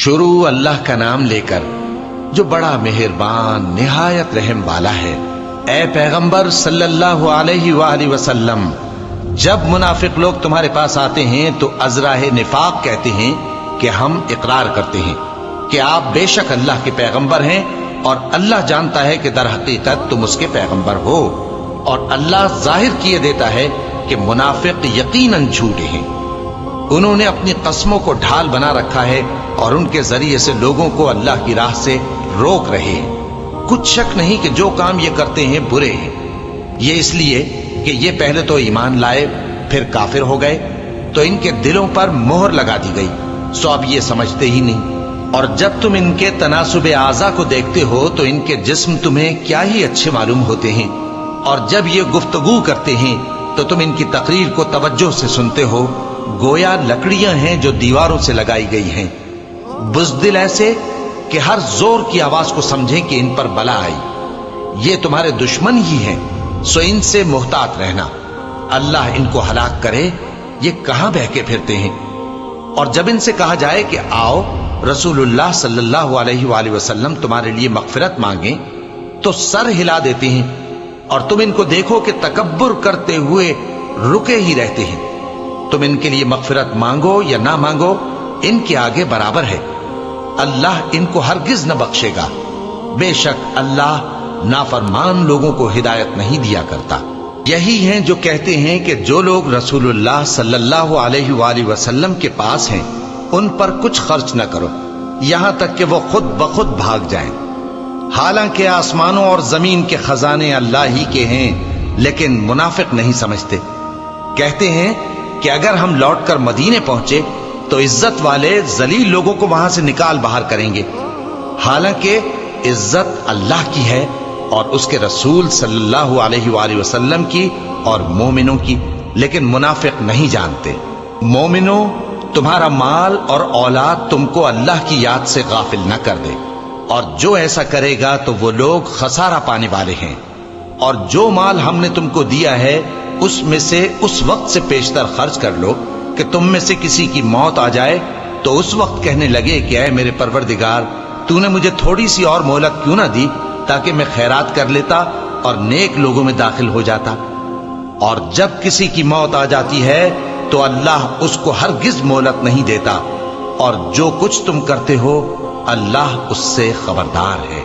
شروع اللہ کا نام لے کر جو بڑا مہربان نہایت رحم والا ہے۔ اے پیغمبر صلی اللہ علیہ وآلہ وسلم، جب منافق لوگ تمہارے پاس آتے ہیں تو ازراہ نفاق کہتے ہیں کہ ہم اقرار کرتے ہیں کہ آپ بے شک اللہ کے پیغمبر ہیں، اور اللہ جانتا ہے کہ در حقیقت تم اس کے پیغمبر ہو، اور اللہ ظاہر کیے دیتا ہے کہ منافق یقیناً جھوٹے ہیں۔ انہوں نے اپنی قسموں کو ڈھال بنا رکھا ہے اور ان کے ذریعے سے لوگوں کو اللہ کی راہ سے روک رہے ہیں۔ کچھ شک نہیں کہ جو کام یہ کرتے ہیں برے ہیں، یہ اس لیے کہ یہ پہلے تو ایمان لائے پھر کافر ہو گئے، تو ان کے دلوں پر مہر لگا دی گئی، سو اب یہ سمجھتے ہی نہیں۔ اور جب تم ان کے تناسب اعضاء کو دیکھتے ہو تو ان کے جسم تمہیں کیا ہی اچھے معلوم ہوتے ہیں، اور جب یہ گفتگو کرتے ہیں تو تم ان کی تقریر کو توجہ سے سنتے ہو، گویا لکڑیاں ہیں جو دیواروں سے لگائی گئی ہیں، بزدل ایسے کہ ہر زور کی آواز کو سمجھیں کہ ان پر بلا آئی۔ یہ تمہارے دشمن ہی ہیں، سو ان سے محتاط رہنا، اللہ ان کو ہلاک کرے، یہ کہاں بہکے پھرتے ہیں۔ اور جب ان سے کہا جائے کہ آؤ رسول اللہ صلی اللہ علیہ وآلہ وسلم تمہارے لیے مغفرت مانگیں، تو سر ہلا دیتے ہیں، اور تم ان کو دیکھو کہ تکبر کرتے ہوئے رکے ہی رہتے ہیں۔ تم ان کے لیے مغفرت مانگو یا نہ مانگو، ان کے آگے برابر ہے، اللہ ان کو ہرگز نہ بخشے گا، بے شک اللہ نافرمان لوگوں کو ہدایت نہیں دیا کرتا۔ یہی ہیں جو کہتے ہیں کہ جو لوگ رسول اللہ صلی اللہ علیہ وآلہ وسلم کے پاس ہیں ان پر کچھ خرچ نہ کرو یہاں تک کہ وہ خود بخود بھاگ جائیں، حالانکہ آسمانوں اور زمین کے خزانے اللہ ہی کے ہیں، لیکن منافق نہیں سمجھتے۔ کہتے ہیں کہ اگر ہم لوٹ کر مدینے پہنچے تو عزت والے ذلیل لوگوں کو وہاں سے نکال باہر کریں گے، حالانکہ عزت اللہ کی ہے اور اس کے رسول صلی اللہ علیہ وآلہ وسلم کی اور مومنوں کی، لیکن منافق نہیں جانتے۔ مومنوں، تمہارا مال اور اولاد تم کو اللہ کی یاد سے غافل نہ کر دے، اور جو ایسا کرے گا تو وہ لوگ خسارہ پانے والے ہیں۔ اور جو مال ہم نے تم کو دیا ہے اس میں سے اس وقت سے پیشتر خرچ کر لو کہ تم میں سے کسی کی موت آ جائے تو اس وقت کہنے لگے کہ اے میرے پروردگار، تو نے مجھے تھوڑی سی اور مہلت کیوں نہ دی تاکہ میں خیرات کر لیتا اور نیک لوگوں میں داخل ہو جاتا۔ اور جب کسی کی موت آ جاتی ہے تو اللہ اس کو ہرگز مہلت نہیں دیتا، اور جو کچھ تم کرتے ہو اللہ اس سے خبردار ہے۔